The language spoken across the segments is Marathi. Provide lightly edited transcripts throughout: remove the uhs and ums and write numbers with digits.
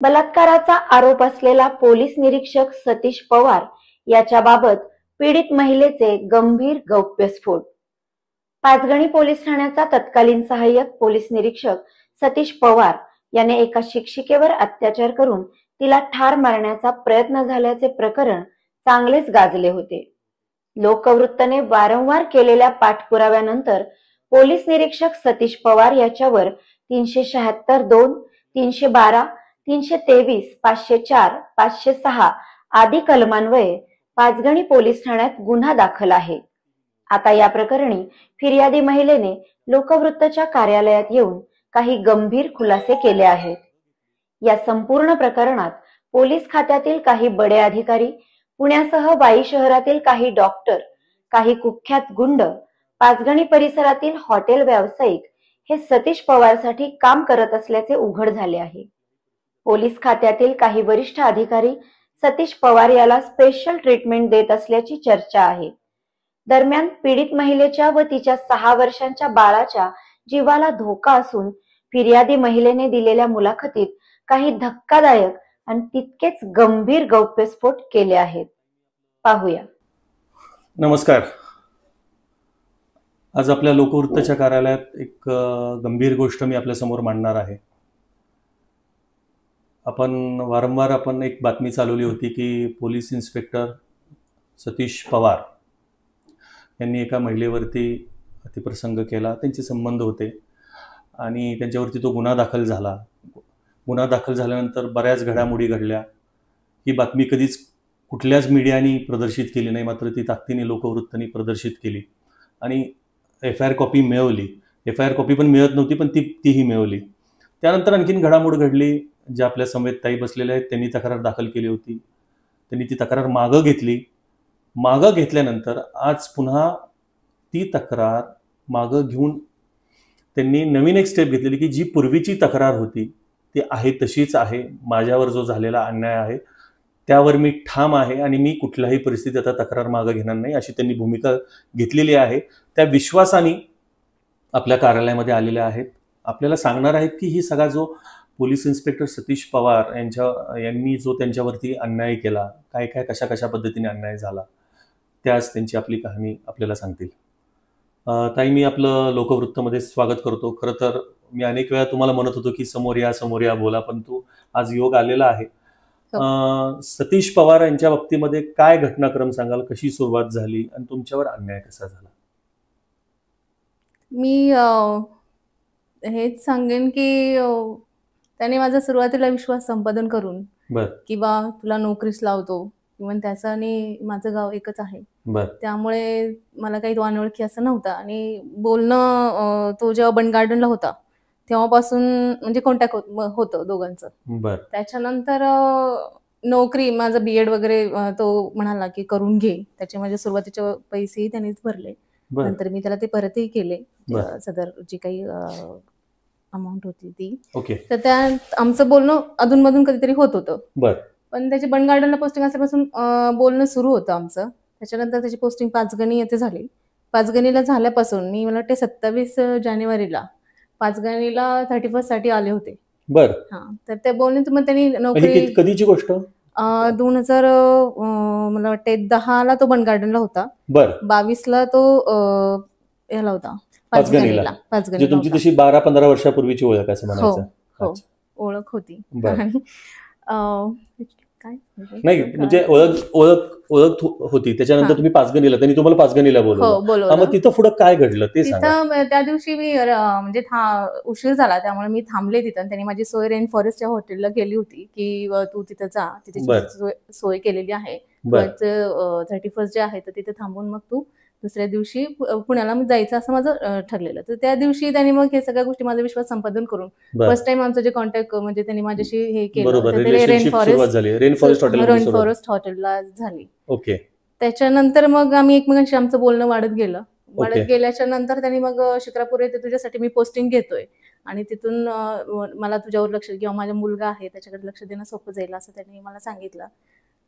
बलात्काराचा आरोप असलेला पोलीस निरीक्षक सतीश पवार याच्याबाबत पीडित महिलेचे गंभीर गौप्यस्फोट. पाचगणी पोलीस ठाण्याचा तत्कालीन सहाय्यक पोलीस निरीक्षक सतीश पवार याने एका शिक्षिकेवर अत्याचार करून तिला ठार मारण्याचा प्रयत्न झाल्याचे प्रकरण चांगलेच गाजले होते. लोकवृत्तने वारंवार केलेल्या पाठपुराव्यानंतर पोलीस निरीक्षक सतीश पवार याच्यावर 376(2), 312, 323, 504, 506 आदी कलमान्वये पाचगणी पोलीस ठाण्यात गुन्हा दाखल आहे. आता या प्रकरणी फिर्यादी महिलेने लोकवृत्तच्या कार्यालयात येऊन काही गंभीर खुलासे केले आहेत. या संपूर्ण प्रकरणात पोलीस खात्यातील काही बडे अधिकारी, पुण्यासह वाई शहरातील काही डॉक्टर, काही कुख्यात गुंड, पाचगणी परिसरातील हॉटेल व्यावसायिक हे सतीश पवारसाठी काम करत असल्याचे उघड झाले आहे. पोलीस खात्यातील काही वरिष्ठ अधिकारी सतीश पवार याला स्पेशल ट्रीटमेंट देत असल्याची चर्चा आहे. दरम्यान पीडित महिलेच्या व तिच्या 6 वर्षांच्या बाळाच्या जीवाला धोका असून फिर्यादी महिलेने दिलेल्या मुलाखतीत काही धक्कादायक आणि तितकेच गंभीर गौप्यस्फोट केले आहेत. पाहूया. नमस्कार. आज आपल्या लोकवृत्तच्या कार्यालयात एक गंभीर गोष्ट मी आपल्या समोर मांडणार आहे. आपण एक बातमी चालवली होती की पोलीस इन्स्पेक्टर सतीश पवार यांनी एका महिलेवरती अतिप्रसंग केला, त्यांचे संबंध होते आणि त्यांच्यावरती तो गुन्हा दाखल झाला. गुन्हा दाखल झाल्यानंतर बऱ्याच घडामोडी घडल्या. ही बातमी कधीच कुठल्याच मीडियाने प्रदर्शित केली नाही, मात्र ती ताकदीने लोकवृत्तांनी प्रदर्शित केली आणि FIR कॉपी मिळवली. FIR कॉपी पण मिळत नव्हती, पण तीही मिळवली. त्यानंतर आणखीन घडामोड घडली. ज्या आपल्या समवेत ताई बसलेल्या आहेत त्यांनी तक्रार दाखल केली होती. त्यांनी ती तक्रार मागं घेतली. मागं घेतल्यानंतर आज पुन्हा ती तक्रार मागं घेऊन त्यांनी नवीन एक स्टेप घेतलेली की जी पूर्वीची तक्रार होती ती आहे तशीच आहे. माझ्यावर जो झालेला अन्याय आहे त्यावर मी ठाम आहे आणि मी कुठल्याही परिस्थितीत आता तक्रार मागं घेणार नाही, अशी त्यांनी भूमिका घेतलेली आहे. त्या विश्वासाने आपल्या कार्यालयामध्ये आलेल्या आहेत. आपल्याला सांगणार आहेत की ही सगळा जो पोलीस इन्स्पेक्टर सतीश पवार यांनी जो त्यांच्यावरती अन्याय केला, काय काय कशा पद्धतीने अन्याय झाला, त्याच त्यांची आपली कहाणी आपल्याला सांगतील. ताई, मी आपलं लोकवृत्तमध्ये स्वागत करतो. खरं तर मी अनेक वेळा तुम्हाला म्हणत होतो की समोर या बोला, पण तू आज योग आलेला आहे. सतीश पवार यांच्या बाबतीमध्ये काय घटनाक्रम सांगाल, कशी सुरुवात झाली आणि तुमच्यावर अन्याय कसा झाला? मी हेच सांगेन की त्याने माझा सुरुवातीला विश्वास संपादन करून किंवा तुला नोकरीस लावतो किंवा त्याचं आणि माझं गाव एकच आहे, त्यामुळे मला काही तो अनोळखी असं नव्हता. आणि बोलणं तो जेव्हा बंड गार्डनला होता तेव्हापासून म्हणजे कॉन्टॅक्ट होतं दोघांचं. त्याच्यानंतर नोकरी, माझं BEd वगैरे तो म्हणाला की करून घे. त्याचे माझे सुरुवातीचे पैसेही त्यांनीच भरले. नंतर मी त्याला ते परतही केले, सदर जी काही अमाऊंट होती ती. तर त्यात आमचं बोलणं अधूनमधून कधीतरी होत होतं. पण त्याची बंड गार्डनला पोस्टिंग असल्यापासून बोलणं सुरू होतं आमचं. त्याच्यानंतर त्याची पोस्टिंग पाचगणी येथे झाली. पाचगणीला झाल्यापासून मी मला वाटते 27 जानेवारीला पाचगणीला 31st साठी आले होते. तर त्या बोलणे मग त्यांनी नोकरी, कधीची गोष्ट, 2000 मला वाटते 10ला तो बंड गार्डनला होता. 22ला तो याला होता पाचगणीला. तुमची तशी 12-15 वर्षापूर्वीची ओळख असं म्हणायचं? हो, ओळख होती. काय नाही म्हणजे ओळख होती. त्याच्यानंतर तुम्ही पाचगणीला, त्यांनी तुम्हाला पाचगणीला बोलवलं. मग तिथं पुढे काय घडलं ते सांगा. त्या दिवशी मी म्हणजे उशीर झाला त्यामुळे मी थांबले तिथं. त्यांनी माझी सोय रेन फॉरेस्टच्या हॉटेलला केली होती की तू तिथं जा, तिथे सोय केलेली आहे. 31st जे आहे तर तिथे थांबून मग तू दुसऱ्या दिवशी पुण्याला जायचं असं माझं ठरलेलं. तर त्या दिवशी त्यांनी मग हे सगळ्या गोष्टी माझा विश्वास संपादन करून फर्स्ट टाइम आमचं जे कॉन्टॅक्ट म्हणजे त्यांनी माझ्याशी हे केलं रेन फॉरेस्ट हॉटेलला झाली. त्याच्यानंतर मग आम्ही एकमेकांशी आमचं बोलणं वाढत गेल्याच्या नंतर त्यांनी मग शिक्रापूर येथे तुझ्यासाठी मी पोस्टिंग घेतोय आणि तिथून मला तुझ्यावर लक्ष किंवा माझा मुलगा आहे त्याच्याकडे लक्ष देणं सोपं जाईल असं त्यांनी मला सांगितलं.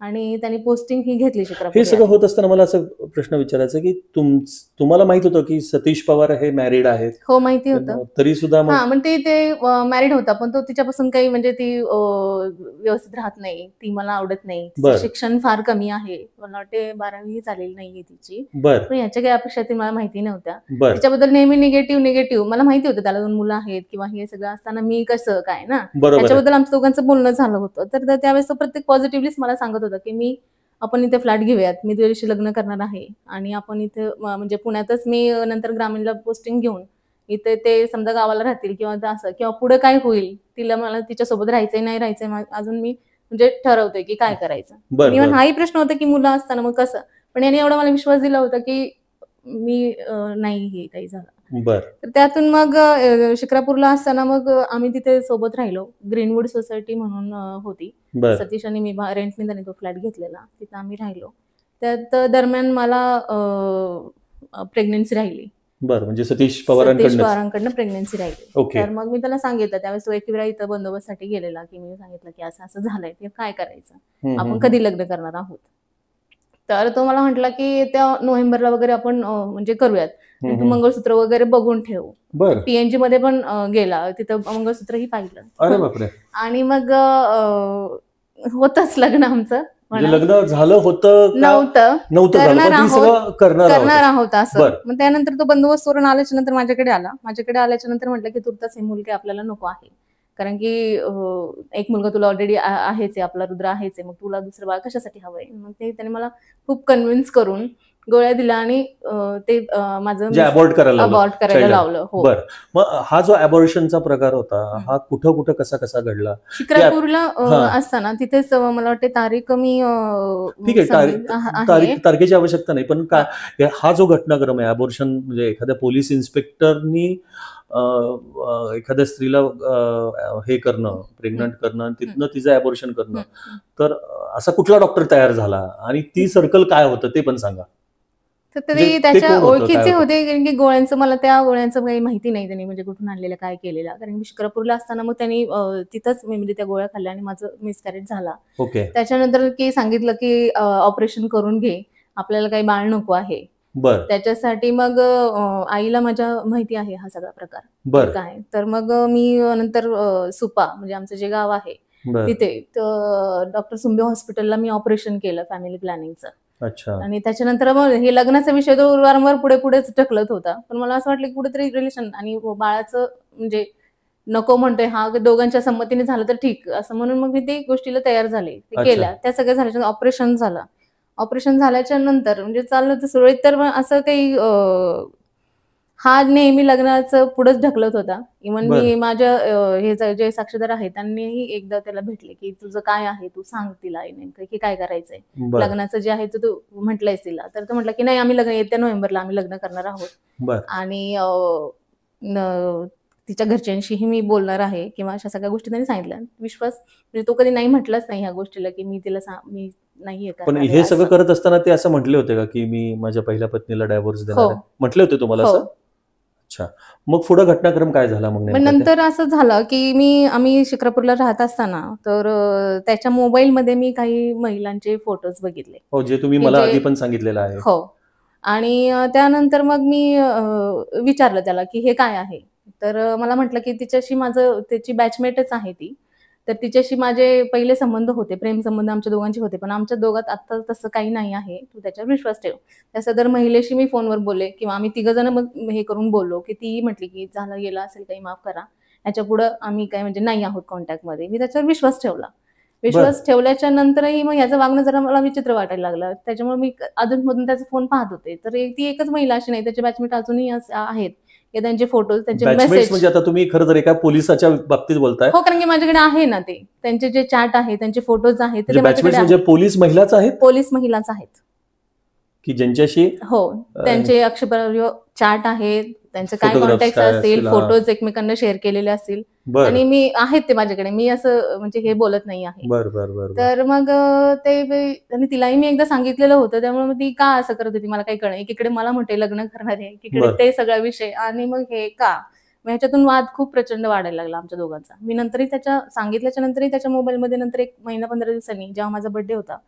आणि त्यांनी पोस्टिंग ही घेतली हे शिक्रापूर सगळं होत असताना मला असं प्रश्न विचारायचा की तुम्हाला माहित होतं की सतीश पवार हे मॅरिड आहेत? हो, माहिती होतं. तरी सुद्धा मग हा, पण ते मॅरिड होता, पण तो तिच्यापासून काही म्हणजे ती व्यवस्थित राहत नाही, ती मला आवडत नाही, तिचं शिक्षण फार कमी आहे, मला वाटते 12वी झालेली नाहीये तिची, पण ह्याच्या काही अपेक्षा ती मला माहिती नव्हत्या. तिच्याबद्दल नेहमी निगेटिव्ह मला माहिती होतं, त्याला 2 मुलं आहेत किंवा हे सगळं असताना मी कसं काय ना, त्याच्याबद्दल आमच्या दोघांचं बोलणं झालं होतं. तर त्यावेळेस तो प्रत्येक पॉझिटिव्हलीच मला सांगत होता की आपण इथे फ्लॅट घेऊयात, मी तुझ्याशी लग्न करणार आहे आणि आपण इथे म्हणजे पुण्यातच मी नंतर ग्रामीणला पोस्टिंग घेऊन इथे ते समजा गावाला राहतील किंवा असं किंवा पुढे काय होईल, मला तिच्यासोबत राहायचंय नाही राहायचंय अजून मी म्हणजे ठरवते की काय करायचं. इव्हन हाही प्रश्न होता की मुलं असताना मग कसं, पण याने एवढा मला विश्वास दिला होता की मी नाही हे काही झालं. तर त्यातून मग शिक्रापूरला असताना मग आम्ही तिथे सोबत राहिलो. ग्रीनवूड सोसायटी म्हणून होती, सतीश आणि मी रेंटने त्याने तो फ्लॅट घेतलेला, तिथं आम्ही राहिलो. त्यात दरम्यान मला प्रेग्नन्सी राहिली. म्हणजे सतीश पवारांकडनं प्रेग्नन्सी राहिली. तर मग मी त्याला सांगितलं, त्यावेळेस तो एक वेळा इथं बंदोबस्तासाठी गेलेला, की मी सांगितलं की असं असं झालंय, ते काय करायचं, आपण कधी लग्न करणार आहोत. तर तो मला म्हटला की त्या नोव्हेंबरला वगैरे आपण म्हणजे करूयात, तू मंगळसूत्र वगैरे बघून ठेव. PNG मध्ये पण गेला, तिथं मंगळसूत्रही पाहिलं आणि मग होतच लग्न आमचं. लग्न झालं होतं करणार आहोत असं. मग त्यानंतर तो बंदोबस्त करून आल्याच्या नंतर माझ्याकडे आल्याच्या नंतर म्हटलं की तुर्तास हे मुलगी आपल्याला नको आहे, कारण की एक मुलगा तुला ऑलरेडी आहेच आहे, आपला रुद्र आहेच आहे, मग तुला दुसरं बाळ कशासाठी हवंय. मग त्याने मला खूप कन्व्हिन्स करून गोळ्या दिल्या आणि ते माझं अबॉर्ट करायला लावलं. हो. मग हा जो अबॉर्शनचा प्रकार होता, हा कुठं कसा घडला? शिक्रापूरला असताना तिथेच मला वाटते तारीख मी ठीक आहे, तारखेची आवश्यकता नाही, पण काय हा जो घटनाक्रम आहे अबॉर्शन म्हणजे एखाद्या पोलीस इन्स्पेक्टरनी एखाद्या स्त्रीला हे करणं, प्रेग्नंट करणं आणि तिथनं तिचं अबॉर्शन करणं, तर असा कुठला डॉक्टर तयार झाला आणि ती सर्कल काय होतं ते पण सांगा. तर ते त्याच्या ओळखीचे होते, कारण की मला त्या गोळ्यांचं काही माहिती नाही, त्यांनी म्हणजे कुठून आणलेलं काय केलेलं, कारण मी शिक्रापूरला असताना मग त्यांनी तिथंच म्हणजे त्या गोळ्या खाल्ल्या आणि माझं मिसकॅरेज झाला. त्याच्यानंतर की सांगितलं की ऑपरेशन करून घे, आपल्याला काही बाळ नको आहे. त्याच्यासाठी मग आईला माझ्या माहिती आहे हा सगळा प्रकार काय. तर मग मी नंतर सुपा म्हणजे आमचं जे गाव आहे तिथे डॉक्टर सुंबे हॉस्पिटलला मी ऑपरेशन केलं फॅमिली प्लॅनिंगचं. आणि त्याच्यानंतर मग हे लग्नाचा विषय तो वारंवार पुढेच ढकलत होता, पण मला असं वाटलं की कुठेतरी रिलेशन आणि बाळाचं म्हणजे नको म्हणतोय, हा दोघांच्या संमतीने झालं तर ठीक असं म्हणून मग मी ते गोष्टीला तयार झाले, ते केल्या. त्या सगळ्या झाल्याच्या ऑपरेशन झालं. ऑपरेशन झाल्याच्या नंतर म्हणजे चाललं होतं सुरळीत, तर मग असं काही हा नेहमी लग्नाचं पुढेच ढकलत होता. इव्हन मी माझ्या हे जे साक्षीदार आहेत त्यांनीही एकदा त्याला भेटले की तुझं काय आहे, तू सांग तिला नेमकं की काय करायचंय, लग्नाचं जे आहे तू म्हटलंयस तिला. तर तो म्हटलं की नाही, आम्ही येत्या नोव्हेंबरला आम्ही लग्न करणार आहोत आणि तिच्या घरच्यांशीही मी बोलणार आहे किंवा अशा सगळ्या गोष्टी त्यांनी सांगितल्या. विश्वास म्हणजे तो कधी नाही म्हटलाच नाही ह्या गोष्टीला की मी तिला मी नाहीये. पण हे सगळं करत असताना ते असं म्हटले होते का की मी माझ्या पहिल्या पत्नीला डायव्होर्स देणार, म्हटले होते तुम्हाला असं? अच्छा, मग पुढे घटनाक्रम काय झाला? मग नंतर असं झालं की आम्ही शिक्रापूरला राहत असताना तर त्याच्या मोबाईलमध्ये मी काही महिलांचे फोटोज बघितले. हो, जे तुम्ही मला आधी पण सांगितलेलं आहे. हो. आणि त्यानंतर मग मी विचारलं त्याला की हे काय आहे, तर मला म्हटलं की त्याची बॅचमेटच आहे ती, तर तिच्याशी माझे पहिले संबंध होते, प्रेम संबंध आमच्या दोघांचे होते, पण आमच्या दोघात आता तसं काही नाही आहे, तू त्याच्यावर विश्वास ठेव. त्या सदर महिलेशी मी फोनवर बोलले किंवा आम्ही 3 जण मग हे करून बोललो की ती म्हटली की झालं गेलं असेल काही, माफ करा, याच्या पुढे आम्ही काय म्हणजे नाही आहोत कॉन्टॅक्टमध्ये. मी त्याच्यावर विश्वास ठेवला. विश्वास ठेवल्याच्या नंतरही मग याचं वागणं जरा मला विचित्र वाटायला लागलं. त्याच्यामुळे मी अधूनमधून त्याचा फोन पाहत होते. तर ती एकच महिला अशी नाही, त्याचे बॅचमेट अजूनही आहेत, त्यांचे फोटोज, त्यांचे मेसेज. म्हणजे आता तुम्ही खरं तर एका पोलिसाच्या बाबतीत बोलताय? हो, कारण की माझ्याकडे आहे ना ते त्यांचे जे चॅट आहे, त्यांचे फोटोज आहेत. म्हणजे पोलीस महिलाच आहेत? पोलीस महिलाच आहेत की ज्यांच्याशी हो त्यांचे अक्षरशः चॅट आहेत, त्यांचे काय कॉन्टॅक्ट असतील, फोटोज एकमेकांना शेअर केलेले असतील आणि मी आहेत ते माझ्याकडे, मी असं म्हणजे हे बोलत नाही आहे. तर मग ते तिलाही मी एकदा सांगितलेलं होतं, त्यामुळे मग ती का असं करत होती मला काही कळलं. एकीकडे मला म्हणते लग्न करणार आहे, एकीकडे ते सगळा विषय, आणि मग हे का ह्याच्यातून वाद खूप प्रचंड वाढायला लागला आमच्या दोघांचा. मी नंतरही सांगितल्याच्या नंतरही त्याच्या मोबाईलमध्ये नंतर 1 महिना 15 दिवसांनी जेव्हा माझा बर्थडे होता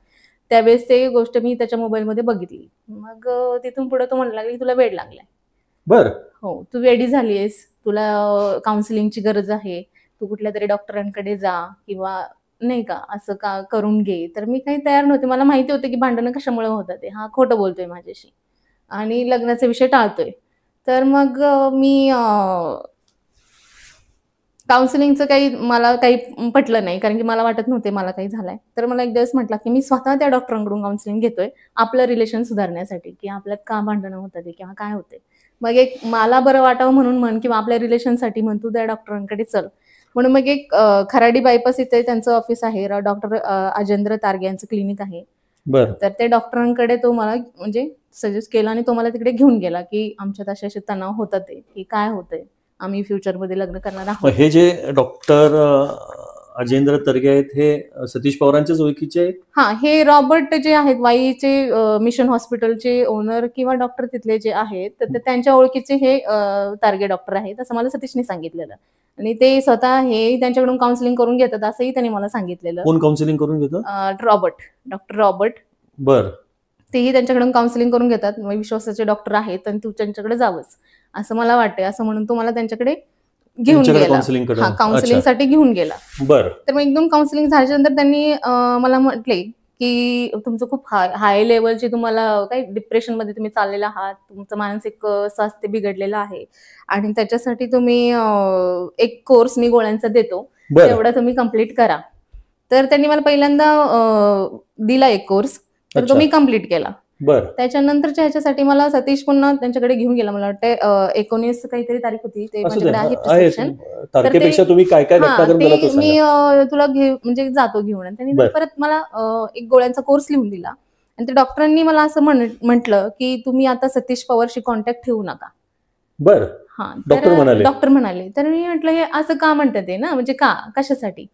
त्यावेळेस ते गोष्ट मी त्याच्या मोबाईलमध्ये बघितली. मग तिथून पुढे तो म्हणायला लागला की तुला वेड लागलाय. बर हो, तू वेडी झालीयस, तुला काउन्सिलिंगची गरज आहे, तू कुठल्या तरी डॉक्टरांकडे जा किंवा नाही का असं का करून घे. तर मी काही तयार नव्हते. मला माहिती होतं की भांडणं कशामुळे होतात ते. हा खोटं बोलतोय माझ्याशी आणि लग्नाचा विषय टाळतोय. तर मग मी काउन्सिलिंगचं मला काही पटलं नाही, कारण की मला वाटत नव्हते मला काही झालंय. तर मला एक दिवस म्हटला की मी स्वतः त्या डॉक्टरांकडून काउन्सिलिंग घेतोय आपलं रिलेशन सुधारण्यासाठी, की आपल्यात का भांडणं होतात किंवा काय होते. मग एक मला बरं वाटावं म्हणून म्हण किंवा आपल्या रिलेशनसाठी म्हण तू त्या डॉक्टरांकडे चल. म्हणून मग एक खराडी बायपास इथे त्यांचं ऑफिस आहे, डॉक्टर अजेंद्र तारगे यांचं क्लिनिक आहे. बर तर ते डॉक्टरांकडे तो मला म्हणजे सजेस्ट केला आणि तो मला तिकडे घेऊन गेला की आमच्यात असे असे तणाव होतात ते, की काय होतंय, आम्ही फ्युचरमध्ये लग्न करणार आहोत. हे जे डॉक्टर अजेंद्र तरगे आहेत हे सतीश पवारांच्याच ओळखीचे आहेत? हा, हे रॉबर्ट जे आहेत वाईचे मिशन हॉस्पिटलचे ओनर किंवा डॉक्टर तिथले जे आहेत, तर ते त्यांच्या ओळखीचे हे तारगे डॉक्टर आहेत असं मला सतीशने सांगितलेलं. आणि ते स्वतः हे त्यांच्याकडून काउन्सिलिंग करून घेतात असंही त्यांनी मला सांगितलेलं. कोण काउन्सिलिंग करून घेतं? Doctor Robert. बर. तेही त्यांच्याकडून काउन्सिलिंग करून घेतात. विश्वासाचे डॉक्टर आहेत आणि तू त्यांच्याकडे जावंच असं मला वाटतंय, असं म्हणून तो मला त्यांच्याकडे घेऊन गेला. काउन्सिलिंगसाठी घेऊन गेला. बर. तर मग एकदम काउन्सिलिंग झाल्यानंतर त्यांनी मला म्हटले की तुमचं खूप हाय लेवलची तुम्हाला काही डिप्रेशनमध्ये तुम्ही चाललेला आहात, तुमचं मानसिक स्वास्थ्य बिघडलेलं आहे आणि त्याच्यासाठी तुम्ही एक कोर्स मी गोळ्यांचा देतो, तेवढा तुम्ही कम्प्लीट करा. तर त्यांनी मला पहिल्यांदा दिला एक कोर्स, तर तो मी कम्प्लीट केला. त्याच्यानंतरच्या ह्याच्यासाठी मला सतीश पुन्हा त्यांच्याकडे घेऊन गेला. मला वाटतं 19 काहीतरी तारीख होती, ते माझ्याकडे आहे प्रिस्क्रिप्शन. तारखेपेक्षा तुम्ही काय काय मी तुला म्हणजे जातो घेऊन. आणि त्यांनी परत मला एक गोळ्यांचा कोर्स लिहून दिला आणि त्या डॉक्टरांनी मला असं म्हटलं की तुम्ही आता सतीश पवारशी कॉन्टॅक्ट ठेवू नका. बर. हा, डॉक्टर म्हणाले. तर मी म्हटलं हे असं का म्हणतात ते ना, म्हणजे का, कशासाठी,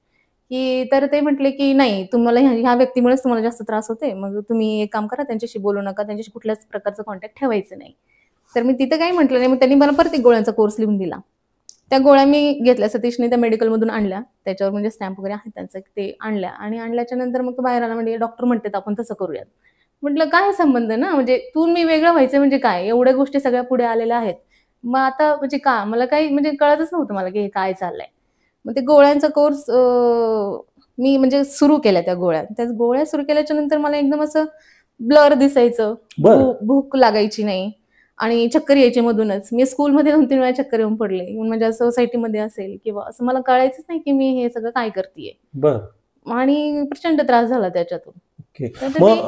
की तर ते म्हटले की नाही, तुम्हाला ह्या व्यक्तीमुळेच तुम्हाला जास्त त्रास होते, मग तुम्ही एक काम करा, त्यांच्याशी बोलू नका, त्यांच्याशी कुठल्याच प्रकारचं कॉन्टॅक्ट ठेवायचं नाही. तर मी तिथं काही म्हटलं नाही. मग त्यांनी मला परत एक गोळ्यांचा कोर्स लिहून दिला. त्या गोळ्या मी घेतल्या, सतीशने त्या मेडिकलमधून आणल्या, त्याच्यावर म्हणजे स्टॅम्प वगैरे आहे त्यांचं, ते आणल्या. आणि आणल्याच्या नंतर मग तो बाहेर आला, म्हणजे डॉक्टर म्हणतात आपण तसं करूयात. म्हटलं काय संबंध ना, म्हणजे तू मी वेगळं व्हायचं म्हणजे काय, एवढ्या गोष्टी सगळ्या पुढे आलेल्या आहेत, मग आता म्हणजे का, मला काही म्हणजे कळतच नव्हतं मला की हे काय चाललंय. मग ते गोळ्यांचा कोर्स मी म्हणजे सुरू केल्या त्या गोळ्या सुरू केल्याच्या नंतर मला एकदम असं ब्लर दिसायचं, भूक लागायची नाही आणि चक्कर यायची मधूनच. मी स्कूलमध्ये 2-3 वेळा चक्कर येऊन पडले, माझ्या सोसायटीमध्ये असेल किंवा असं, मला कळायचंच नाही की मी हे सगळं काय करतेय. आणि प्रचंड त्रास झाला त्याच्यातून. मग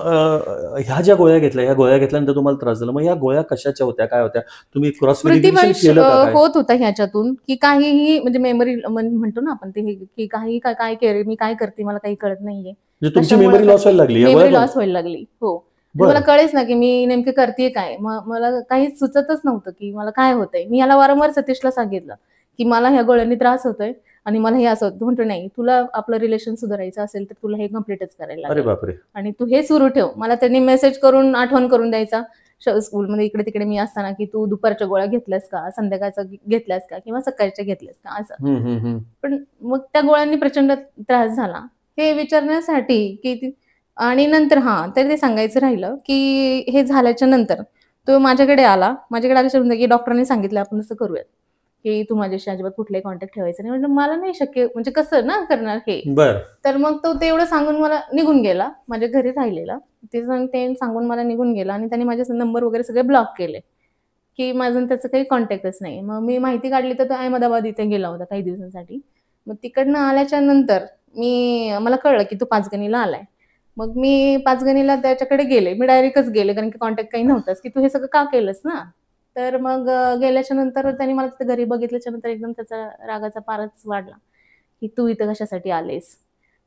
ह्या ज्या गोळ्या घेतल्या, ह्या गोळ्या घेतल्यानंतर तुम्हाला त्रास झाला, मग ह्या गोळ्या कशाच्या होत्या, काय होत्या, तुम्ही क्रॉस व्हेरिफिकेशन केलं का? होत होता ह्याच्यातून की काहीही म्हणजे मेमरी म्हणतो ना आपण ते, की काही काय केलं मी, काय करते मला काही कळत नाहीये. तुमची मेमरी लॉस व्हायला लागली? मेमरी लॉस व्हायला लागली, हो. मला कळेच ना की मी नेमकं करतेय काय. मला काही सुचतच नव्हतं की मला काय होतंय. मी याला वारंवार सतीशला सांगितलं की मला ह्या गोळ्यांनी त्रास होतोय आणि मला हे असं होतं. म्हणतो नाही, तुला आपलं रिलेशन सुधारायचं असेल तर तुला हे कम्प्लीटच करायला लागेल आणि तू हे सुरू ठेव. मला त्यांनी मेसेज करून आठवण करून द्यायचा स्कूलमध्ये इकडे तिकडे मी असताना की तू दुपारच्या गोळ्या घेतल्यास का, संध्याकाळच्या घेतल्यास का किंवा सकाळच्या घेतल्यास का, असं. पण मग त्या गोळ्यांनी प्रचंड त्रास झाला हे विचारण्यासाठी की. आणि नंतर तर ते सांगायचं राहिलं की हे झाल्याच्या नंतर तो माझ्याकडे आल्याच्या नंतर की डॉक्टरांनी सांगितलं आपण असं करूयात की तू माझ्याशी अजिबात कुठलाही कॉन्टॅक्ट ठेवायचा नाही. म्हणजे मला नाही शक्य, म्हणजे कसं ना करणार हे. तर मग तो तेवढं सांगून मला निघून गेला, माझ्या घरी राहिलेला. ते सांगून मला निघून गेला आणि त्यांनी माझे नंबर वगैरे सगळे ब्लॉक केले की माझं त्याचं काही कॉन्टॅक्टच नाही. मग मी माहिती काढली तर तो अहमदाबाद इथे गेला होता काही दिवसांसाठी. मग तिकडनं आल्याच्या नंतर मला कळलं की तो पाचगणीला आलाय. मग मी पाचगणीला त्याच्याकडे गेले, मी डायरेक्टच गेले, कारण की कॉन्टॅक्ट काही नव्हताच, की तू हे सगळं का केलंस ना. तर मग गेल्याच्या नंतर त्यांनी मला तिथे घरी बघितल्याच्या नंतर एकदम त्याचा रागाचा पाराच वाढला की तू इथं कशासाठी आलेस,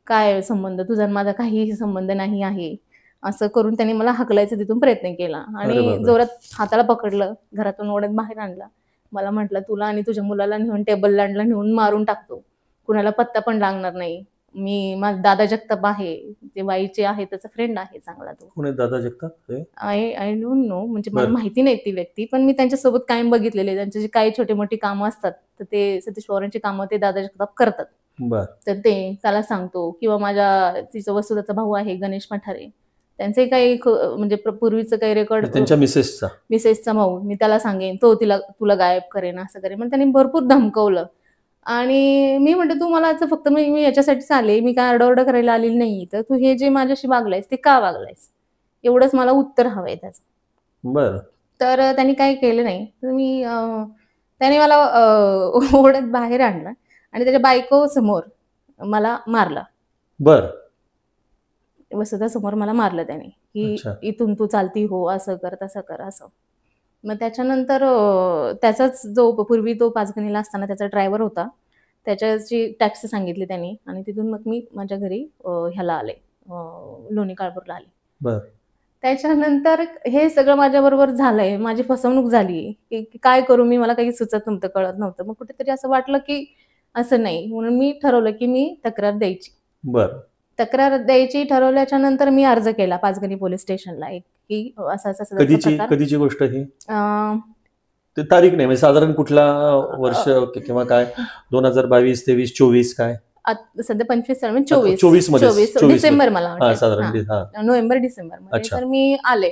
काय संबंध तुझा, माझा काहीही संबंध नाही आहे. असं करून त्यांनी मला हाकलायचा तिथून प्रयत्न केला आणि जोरात हाताला पकडलं, घरातून ओढत बाहेर आणला. मला म्हटलं तुला आणि तुझ्या मुलाला नेऊन टेबल लँडला नेऊन मारून टाकतो, कुणाला पत्ता पण लागणार नाही. मी माझा दादा जगताप आहे, ते वाईचे आहे, त्याचा फ्रेंड आहे चांगला. तो कोण आहे दादा जगताप? आय डोंट नो, म्हणजे मला माहिती नाही ती व्यक्ती, पण मी त्यांच्यासोबत कायम बघितलेले. त्यांचे जे काही छोटी मोठी कामं असतात तर ते सतीश पवारांची कामं ते दादा जगताप करतात. तर ते त्याला सांगतो. किंवा तिचा वसुदाचा भाऊ आहे गणेश पठारे, त्यांचे काही म्हणजे पूर्वीचं काही रेकॉर्ड, त्यांच्या मिसेसचा भाऊ, मी त्याला सांगेन, तो तुला गायब करेन, असं करेन. मग त्यांनी भरपूर धमकवलं. आणि मी म्हणते, तू मला फक्त मी याच्यासाठीच आले, मी काय आरडाओरडा करायला आलेली नाही, तर तू हे जे माझ्याशी वागलायस ते का वागलायस, एवढंच मला उत्तर हवंय त्याचं. बरं. तर त्यांनी काही केलं नाही. तर त्याने मला ओढत बाहेर आणलं आणि त्याच्या बायको समोर मला मारलं. बर. वसुधा समोर मला मारलं त्याने, की इथून तू चालती हो, असं कर तसं कर असं. मग त्याच्यानंतर त्याचाच जो पूर्वी तो पाचगणीला असताना त्याचा ड्रायव्हर होता, त्याच्याची टॅक्सी सांगितली त्यांनी आणि तिथून मग मी माझ्या घरी ह्याला आले, लोणी काळभोरला आले. बर. त्याच्यानंतर हे सगळं माझ्याबरोबर झालंय, माझी फसवणूक झाली, की काय करू मी, मला काही सुचत नव्हतं, कळत नव्हतं. मग कुठेतरी असं वाटलं की असं नाही, म्हणून मी ठरवलं की मी तक्रार द्यायची. बरं. तक्रार द्यायची ठरवल्याच्या नंतर मी अर्ज केला पाचगणी पोलीस स्टेशनला, की असं कधीची गोष्ट ही? ते तारीख नाही, म्हणजे साधारण कुठला वर्ष किंवा काय? 2022, 23, 24 काय? सध्या 25 डिसेंबर, मला नोव्हेंबर डिसेंबर मध्ये. तर मी आले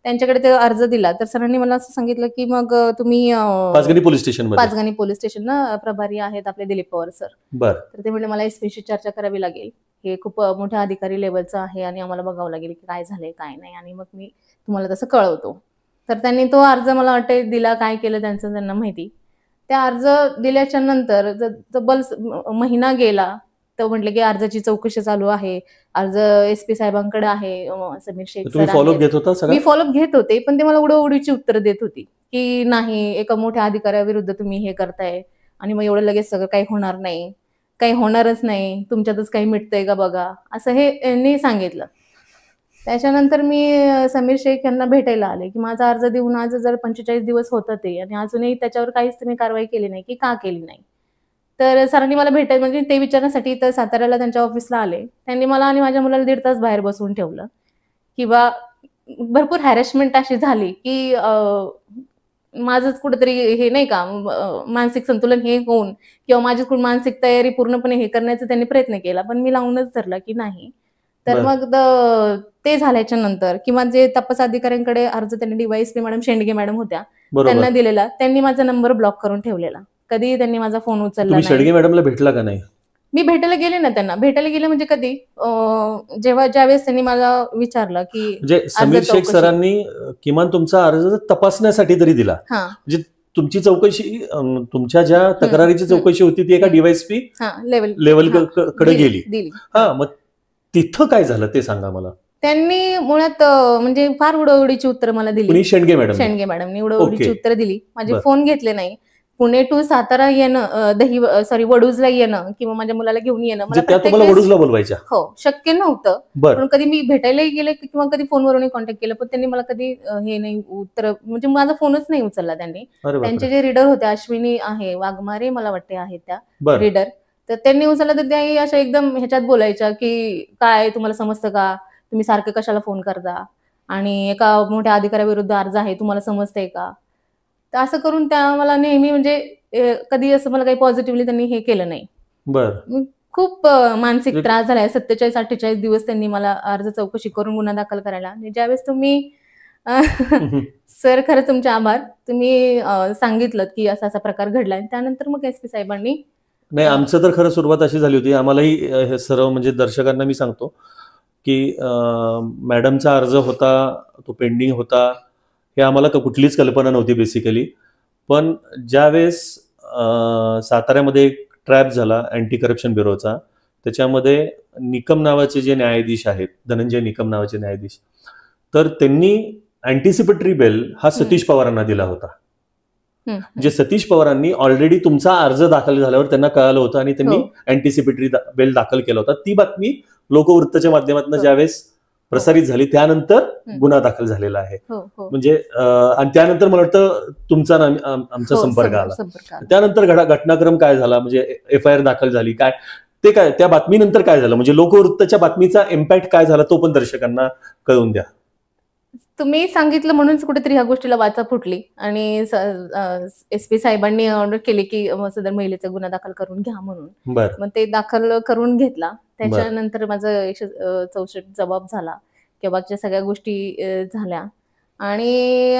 त्यांच्याकडे, ते अर्ज दिला. तर सरांनी मला असं सांगितलं की मग तुम्ही पाचगणी पोलीस स्टेशन प्रभारी आहेत आपले दिलीप पवार सर. बरं. तर ते म्हणजे मला एसपीशी चर्चा करावी लागेल, हे खूप मोठ्या अधिकारी लेवलचं आहे आणि आम्हाला बघावं लागेल की काय झालंय काय नाही, आणि मग मी तुम्हाला तसं कळवतो. तर त्यांनी तो अर्ज मला वाटतं दिला, काय केलं त्यांचं त्यांना माहिती. त्या अर्ज दिल्याच्या नंतर तब्बल महिना गेला. तर म्हटलं की अर्जाची चौकशी चालू आहे, अर्ज एसपी साहेबांकडे आहे, समीर शेख सर. फॉलोअप घेत होता? मी फॉलोअप घेत होते, पण ते मला उडीची उत्तर देत होती की नाही, एका मोठ्या अधिकाऱ्याविरुद्ध तुम्ही हे करताय आणि मग एवढं लगेच सगळं काही होणार नाही, काही होणारच नाही, तुमच्यातच काही मिटतंय का बघा, असं हे यांनी सांगितलं. त्याच्यानंतर मी समीर शेख यांना भेटायला आले की माझा अर्ज देऊन आज जर 45 दिवस होतं ते, आणि अजूनही त्याच्यावर काहीच तुम्ही कारवाई केली नाही, की का केली नाही. तर सरांनी मला भेटायला, म्हणजे ते विचारण्यासाठी तर साताऱ्याला त्यांच्या ऑफिसला आले. त्यांनी मला आणि माझ्या मुलाला 1.5 तास बाहेर बसवून ठेवलं, किंवा भरपूर हॅरेसमेंट अशी झाली की माझंच कुठेतरी हे नाही का, मानसिक संतुलन हे होऊन किंवा माझी मानसिक तयारी पूर्णपणे हे करण्याचा त्यांनी प्रयत्न केला, पण मी लावूनच धरला की नाही. तर मग ते झाल्याच्या नंतर किंवा जे तपास अधिकाऱ्यांकडे अर्ज त्यांनी डीवायएसपी मॅडम शेंडगे मॅडम होत्या, त्यांना दिलेला, त्यांनी माझा नंबर ब्लॉक करून ठेवलेला, कधी त्यांनी माझा फोन उचलला नाही. शेंडगे मॅडमला भेटला का नाही? मी भेटायला गेले ना त्यांना, भेटायला गेले म्हणजे कधी, ज्यावेळेस त्यांनी मला विचारलं की म्हणजे समीर शेख सरांनी किमान तुमचा अर्ज तपासण्यासाठी तरी दिला, म्हणजे तुमची चौकशी, तुमच्या ज्या तक्रारीची चौकशी होती ती एका डीवायएसपी लेवल कडे गेली. हा, मग तिथं काय झालं ते सांगा मला. त्यांनी मुळात म्हणजे फार उडवडीची उत्तर मला दिली. शेंडगे मॅडमनी उडवडीची उत्तर दिली, माझे फोन घेतले नाही. पुणे टू सातारा येणं, वडूजला येणं किंवा माझ्या मुलाला घेऊन येणं मला वडूजला बोलवायच्या, हो, शक्य नव्हतं. पण कधी मी भेटायलाही गेले किंवा कधी फोनवरून कॉन्टॅक्ट केलं, पण त्यांनी मला कधी हे नाही उत्तर, म्हणजे माझा फोनच नाही उचलला त्यांनी. त्यांचे जे रीडर होते, अश्विनी आहे वाघमारे मला वाटते आहेत त्या रीडर, तर त्यांनी उचलला तर त्याही अशा एकदम ह्याच्यात बोलायच्या की काय तुम्हाला समजतं का, तुम्ही सारखं कशाला फोन करता, आणि एका मोठ्या अधिकाऱ्याविरुद्ध अर्ज आहे, तुम्हाला समजतंय का. तर असं करून त्या मला नेहमी, म्हणजे कधी असं मला काही पॉझिटिव्हली त्यांनी हे केलं नाही. बरं. खूप मानसिक त्रास झालाय. 47-48 दिवस त्यांनी मला अर्ज चौकशी करून गुन्हा दाखल करायला. ज्यावेळेस तुम्ही सर, खरं तुमचे आभार, तुम्ही सांगितलं की असा असा प्रकार घडलाय. त्यानंतर मग एसपी साहेबांनी, नाही, आमचं तर खरं सुरुवात अशी झाली होती, आम्हालाही सर्व म्हणजे दर्शकांना मी सांगतो की मॅडमचा अर्ज होता, तो पेंडिंग होता, हे आम्हाला कुठलीच कल्पना नव्हती बेसिकली. पण ज्यावेळेस साताऱ्यामध्ये एक ट्रॅप झाला अँटी करप्शन ब्युरोचा, त्याच्यामध्ये निकम नावाचे जे न्यायाधीश आहेत, धनंजय निकम नावाचे न्यायाधीश, तर त्यांनी अँटिसिपेटरी बेल हा सतीश पवारांना दिला होता. जे सतीश पवारांनी ऑलरेडी तुमचा अर्ज दाखल झाल्यावर त्यांना कळालं होतं आणि त्यांनी अँटिसिपेटरी बेल दाखल केला होता. ती बातमी लोकवृत्तच्या माध्यमातून ज्यावेळेस प्रसारित झाली त्यानंतर गुन्हा दाखल झालेला आहे. म्हणजे आणि त्यानंतर मला वाटतं तुमचा आमचा संपर्क आला. त्यानंतर घटनाक्रम काय झाला, म्हणजे FIR दाखल झाली, काय ते काय त्या बातमीनंतर काय झालं, म्हणजे लोकवृत्तच्या बातमीचा इम्पॅक्ट काय झाला तो पण दर्शकांना कळवून द्या. तुम्ही सांगितलं म्हणूनच कुठेतरी ह्या गोष्टीला वाचा फुटली आणि एसपी साहेबांनी ऑर्डर केली की सदर महिलेचा गुन्हा दाखल करून घ्या म्हणून. मग ते दाखल करून घेतला. त्याच्यानंतर माझा 164 जबाब झाला किंवा बाकीच्या सगळ्या गोष्टी झाल्या. आणि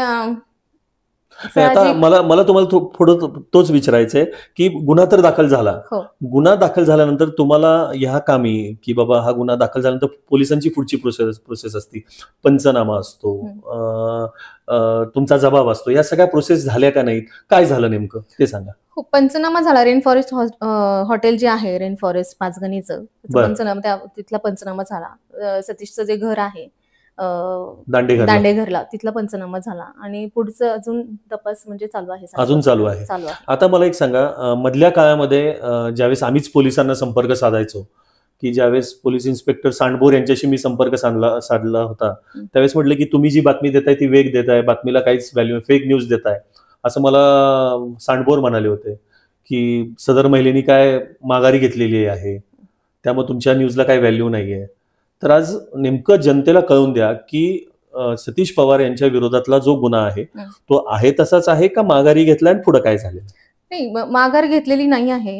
नाही, आता मला तुम्हाला पुढं तोच विचारायचंय की गुन्हा तर दाखल झाला. हो. गुन्हा दाखल झाल्यानंतर तुम्हाला ह्या कामी की बाबा हा गुन्हा दाखल झाल्यानंतर पोलिसांची पुढची प्रोसेस असते, पंचनामा असतो, तुमचा जबाब असतो, या सगळ्या प्रोसेस झाल्या का नाहीत? काय झालं नेमकं ते सांगा. हो, पंचनामा झाला. रेन फॉरेस्ट हॉटेल जे आहे रेन फॉरेस्ट पाचगणीचं, पंचनामा, तिथला पंचनामा झाला. सतीशचं जे घर आहे दांडेघरला, तिथला पंचनामा झाला. आणि पुढचं अजून तपास म्हणजे चालू आहे. अजून चालू आहे. आता मला एक सांगा, मधल्या काळामध्ये ज्यावेळेस आम्हीच पोलिसांना संपर्क साधायचो, की ज्यावेळेस पोलीस इन्स्पेक्टर सांडभोर यांच्याशी मी संपर्क साधला होता, त्यावेळेस म्हटलं की तुम्ही जी बातमी देताय ती वेग देताय, बातमीला काहीच व्हॅल्यू, फेक न्यूज देताय, असं मला सांडभोर म्हणाले होते. की सदर महिलेनी काय माघारी घेतलेली आहे, त्यामुळे तुमच्या न्यूजला काही व्हॅल्यू नाहीये. तर आज नेमकं जनतेला कळून द्या की सतीश पवार यांच्या विरोधातला जो गुन्हा आहे तो आहे तसाच आहे का माघारी घेतला आणि पुढे काय झालं? नाही, माघार घेतलेली नाही आहे.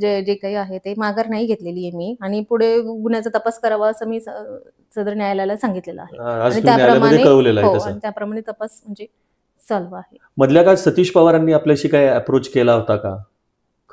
जे काही आहे ते माघार नाही घेतलेली आहे मी. आणि पुढे गुन्ह्याचा तपास करावा असं मी सदर न्यायालयाला सांगितलेलं आहे. आणि त्याप्रमाणे तपास म्हणजे चालू आहे. मधल्या काळात सतीश पवारांनी आपल्याशी काय अप्रोच केला होता का?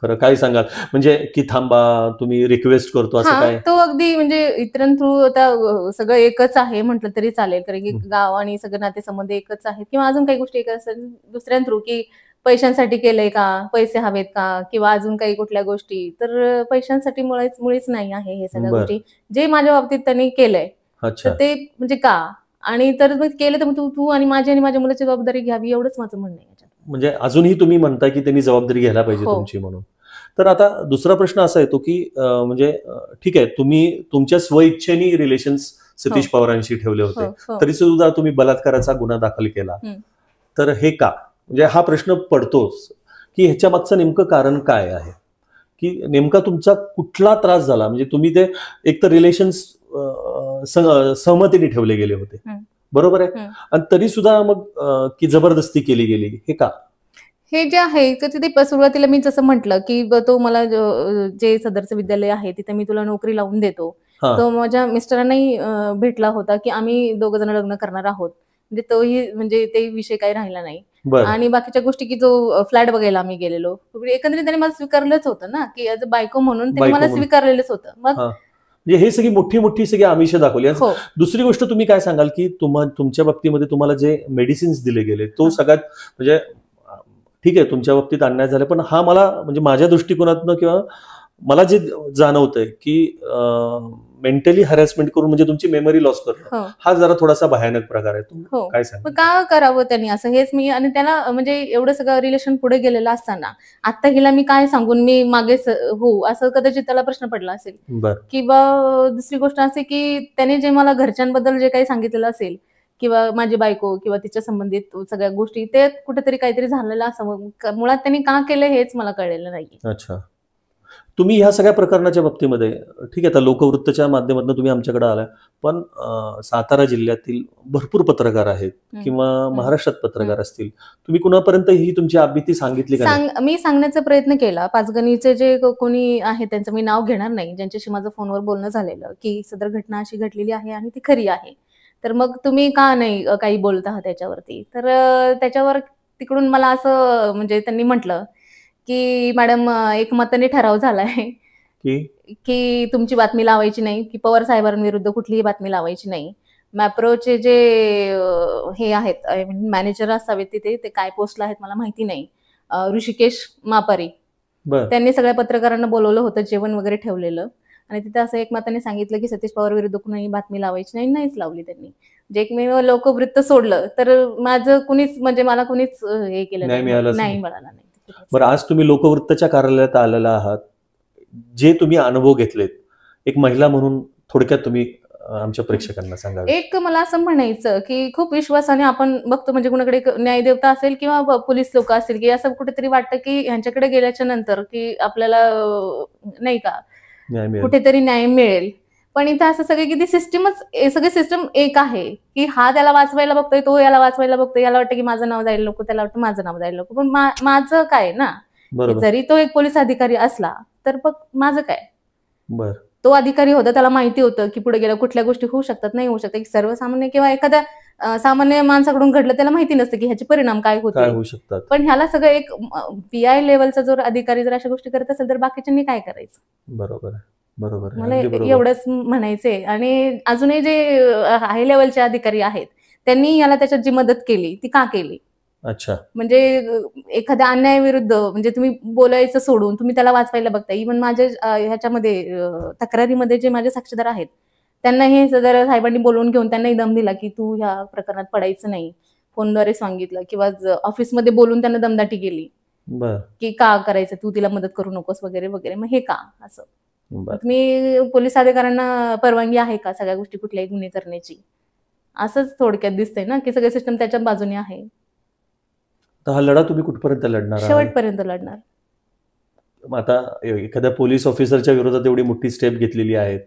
खरं काय सांगाल? म्हणजे की थांबा, तुम्ही रिक्वेस्ट करतो असं काय? तो अगदी म्हणजे इतरां थ्रू आता सगळं एकच आहे म्हटलं तरी चालेल, कारण की गाव आणि सगळं नातेसंबंध एकच आहेत, किंवा अजून काही गोष्टी एक असेल दुसऱ्यां थ्रू, की पैशांसाठी केलंय का, पैसे हवेत का, किंवा अजून काही कुठल्या गोष्टी. तर पैशांसाठी मुळीच नाही आहे हे सगळ्या गोष्टी. जे माझ्या बाबतीत त्यांनी केलंय तर ते म्हणजे का, आणि तर केलं तर तू आणि माझी मुलाची जबाबदारी घ्यावी, एवढंच माझं म्हणणं आहे. म्हणजे अजूनही तुम्ही म्हणताय की त्यांनी जबाबदारी घ्यायला पाहिजे तुमची म्हणून. तर आता दुसरा प्रश्न असा येतो की म्हणजे ठीक आहे, तुम्ही तुमच्या स्वइच्छेने रिलेशन्स सतीश पवारांशी ठेवले होते, तरी सुद्धा तुम्ही बलात्काराचा गुन्हा दाखल केला, तर हे का? म्हणजे हा प्रश्न पडतोच की ह्याच्या मागचं नेमकं कारण काय आहे, की नेमका तुमचा कुठला त्रास झाला? म्हणजे तुम्ही ते एक तर रिलेशन्स सहमतीने ठेवले गेले होते, बरोबर आहे, आणि तरी सुद्धा मग की जबरदस्ती केली गेली, हे का? हे जे आहे तर तिथे सुरुवातीला मी जसं म्हटलं की तो मला जे सदरचं विद्यालय आहे तिथे मी तुला नोकरी लावून देतो, तो माझ्या मिस्टरांनाही भेटला होता की आम्ही दोघं जण लग्न करणार आहोत. म्हणजे तोही म्हणजे ते विषय काही राहिला नाही. आणि बाकीच्या गोष्टी की जो फ्लॅट बघायला आम्ही गेलेलो, एकंदरीत त्यांनी मला स्वीकारलंच होतं ना, की ॲज अ बायको म्हणून त्यांनी मला स्वीकारलेलंच होतं. मग म्हणजे हे सगळी मोठी सगळी आमिष दाखवली. दुसरी गोष्ट तुम्ही काय सांगाल की तुमच्या बाबतीमध्ये तुम्हाला जे मेडिसिन्स दिले गेले तो सगळ्यात म्हणजे ठीक आहे, तुमच्या बाबतीत अन्याय झाला, पण हा मला म्हणजे माझ्या दृष्टिकोनातनं किंवा मला जे जाणवतंय की मेंटली हॅरॅसमेंट करून म्हणजे तुमची मेमरी लॉस करणं, हा जरा थोडासा भयानक प्रकार आहे. काय सांग, का करावं त्यांनी असं, हेच मी. आणि त्याला म्हणजे एवढं सगळं रिलेशन पुढे गेलेलं असताना आता हिला मी काय सांगून मी मागे हो, असं कदाचित त्याला प्रश्न पडला असेल. किंवा दुसरी गोष्ट असे की त्याने जे मला घरच्यांबद्दल जे काही सांगितलेलं असेल किंवा माझी बायको किंवा तिच्या संबंधित सगळ्या गोष्टी, ते कुठेतरी काहीतरी झालेलं असं मुळात त्यांनी का केलं हेच मला कळलेलं नाही. अच्छा, तुम्ही ह्या सगळ्या प्रकरणाच्या बाबतीमध्ये ठीक आहे, आता लोकवृत्तच्या माध्यमातून तुम्ही आमच्याकडे आलाय, पण सातारा जिल्ह्यातील भरपूर पत्रकार आहेत किंवा महाराष्ट्रात पत्रकार असतील, तुम्ही कुणापर्यंत ही तुमची आबिती सांगितली का? मी सांगण्याचा प्रयत्न केला. पाचगणीचे जे कोणी आहे त्यांचं मी नाव घेणार नाही, ज्यांच्याशी माझं फोनवर बोलणं झालेलं की सदर घटना अशी घडलेली आहे आणि ती खरी आहे, तर मग तुम्ही का नाही काही बोलत आहात त्याच्यावरती. तर त्याच्यावर तिकडून मला असं म्हणजे त्यांनी म्हटलं की मॅडम एक मताने ठराव झालाय की तुमची बातमी लावायची नाही, की पवार साहेबांविरुद्ध कुठलीही बातमी लावायची नाही. मॅप्रोचे जे हे आहेत मॅनेजर असावेत तिथे, ते काय पोस्टला आहेत मला माहिती नाही, ऋषिकेश मापारी, त्यांनी सगळ्या पत्रकारांना बोलवलं होतं, जेवण वगैरे ठेवलेलं, आणि तिथे असं एक मताने सांगितलं की सतीश पवार विरुद्ध कुणाही बातमी लावायची नाही. नाहीच लावली त्यांनी. जे एकमेव लोकवृत्त सोडलं तर माझं कुणीच म्हणजे मला कुणीच हे केलं नाही मिळालं नाही. बरं, आज तुम्ही लोकवृत्तच्या कार्यालयात आलेला आहात, जे तुम्ही अनुभव घेतलेत एक महिला म्हणून थोडक्यात तुम्ही आमच्या प्रेक्षकांना सांगा. एक मला असं म्हणायचं की खूप विश्वासाने आपण बघतो, म्हणजे कुणाकडे न्यायदेवता असेल किंवा पोलीस लोक असतील की असं कुठेतरी वाटतं की ह्यांच्याकडे गेल्याच्या नंतर की आपल्याला नाही का कुठेतरी न्याय मिळेल. पण इथं असं सगळे की ती सगळी सिस्टम एक आहे की हा त्याला वाचवायला बघतोय, तो याला वाचवायला बघतोय, याला वाटतं की माझं नाव जायला नको, त्याला वाटतं माझं नाव जायला नको, पण माझं काय ना, जरी तो एक पोलीस अधिकारी असला तर मग माझं काय. बर, तो अधिकारी होता, त्याला माहिती होतं की पुढे गेल्या कुठल्या गोष्टी होऊ शकतात, नाही होऊ शकतात. सर्वसामान्य किंवा एखाद्या सामान्य माणसाकडून घडलं त्याला माहिती नसतं की ह्याचे परिणाम काय होऊ शकतात. पण ह्याला सगळं एक PI लेवलचा जर अधिकारी जर अशा गोष्टी करत असेल तर बाकीच्यांनी काय करायचं? बरोबर बरोबर मला एवढंच म्हणायचंय. आणि अजूनही जे हाय लेवलचे अधिकारी आहेत त्यांनी याला त्याच्यात जी मदत केली ती का केली? अच्छा, म्हणजे एखाद्या अन्यायाविरुद्ध म्हणजे तुम्ही बोलायचं सोडून तुम्ही त्याला वाचवायला बघता. इव्हन माझ्या ह्याच्यामध्ये तक्रारीमध्ये जे माझे साक्षीदार आहेत त्यांना हे सदर साहेबांनी बोलवून घेऊन त्यांनाही दम दिला की तू ह्या प्रकरणात पडायचं नाही, फोनद्वारे सांगितलं किंवा ऑफिसमध्ये बोलून त्यांना दमदाटी केली की का करायचं, तू तिला मदत करू नकोस वगैरे वगैरे. मग हे का असं? तुम्ही पोलीस अधिकाऱ्यांना परवानगी आहे का सगळ्या गोष्टी कुठल्याही गुन्हे करण्याची? असंच थोडक्यात दिसतंय ना की सगळे सिस्टम त्याच्या बाजूने आहे. तर हा लढा तुम्ही कुठपर्यंत लढणार? शेवटपर्यंत लढणार. आता एखाद्या पोलीस ऑफिसरच्या विरोधात एवढी मोठी स्टेप घेतलेली आहे,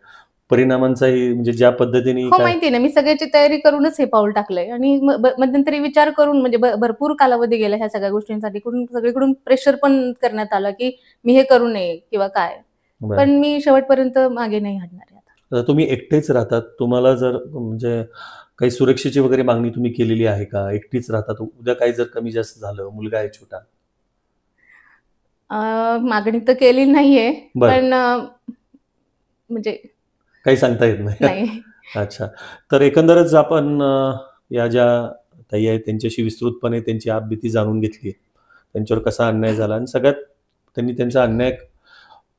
परिणामांचाही म्हणजे ज्या पद्धतीने माहिती ना, मी सगळ्याची तयारी करूनच हे पाऊल टाकलंय. आणि मध्यंतरी विचार करून म्हणजे भरपूर कालावधी गेला ह्या सगळ्या गोष्टींसाठी. सगळीकडून प्रेशर पण करण्यात आलं की मी हे करू नये किंवा काय, पण मी शेवटपर्यंत मागे नाही हटणार. आता तुम्ही एकटेच राहतात, तुम्हाला जर म्हणजे काही सुरक्षेची वगैरे मागणी तुम्ही केलेली आहे का? एकटीच राहतात, उद्या काही जर कमी जास्त झालं, मुलगा आहे छोटा? मागणी तर केली नाहीये, पण म्हणजे काही सांगता येत नाही. अच्छा, तर एकंदरच आपण या ज्या ताई आहेत त्यांच्याशी विस्तृतपणे त्यांची आपबीती जाणून घेतली, त्यांच्यावर कसा अन्याय झाला आणि सगळ्यात त्यांनी त्यांचा अन्याय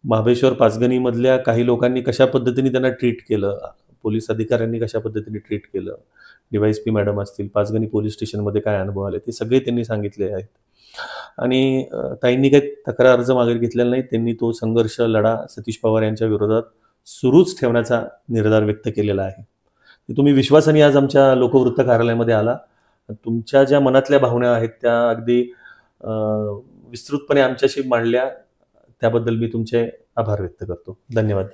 महाबळेश्वर पाचगणीमधल्या काही लोकांनी कशा पद्धतीने त्यांना ट्रीट केलं, पोलीस अधिकाऱ्यांनी कशा पद्धतीने ट्रीट केलं, DYSP मॅडम असतील, पाचगणी पोलीस स्टेशनमध्ये काय अनुभव आले ते सगळे त्यांनी सांगितले आहेत. आणि ताईंनी काही तक्रार अर्ज मागे घेतलेला नाही, त्यांनी तो संघर्ष लढा सतीश पवार यांच्या विरोधात सुरूच ठेवण्याचा निर्धार व्यक्त केलेला आहे. तुम्ही विश्वासाने आज आमच्या लोकवृत्त कार्यालयामध्ये आला, तुमच्या ज्या मनातल्या भावना आहेत त्या अगदी विस्तृतपणे आमच्याशी मांडल्या, त्याबद्दल मी तुमचे आभार व्यक्त करतो. धन्यवाद.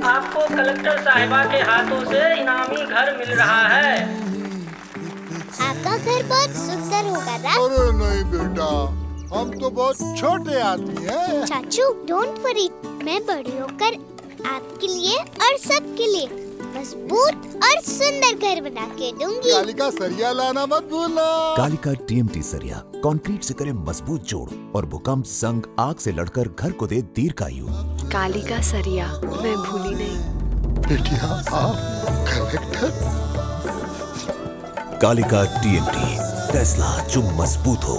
आपको कलेक्टर साहिबा के हाथों से इनामी घर मिल रहा है. आपका घर बहुत सुंदर होगा ना? अरे नहीं बेटा, हम तो बहुत छोटे आदमी हैं। चाचू डोंट वरी, मैं बड़ी होकर आपके लिए और सबके लिए मजबूत और सुंदर घर बना के दूंगी। कालिका सरिया लाना मत भूलना। कालिका TMT सरिया कंक्रीट से करे मजबूत जोड़ और भूकंप, संग, आग से लड़कर घर को दे दीर्घायु। कालिका सरिया मैं भूली नहीं। बेटिया आप कलेक्टर। कालिका TMT, फैसला जो मजबूत हो।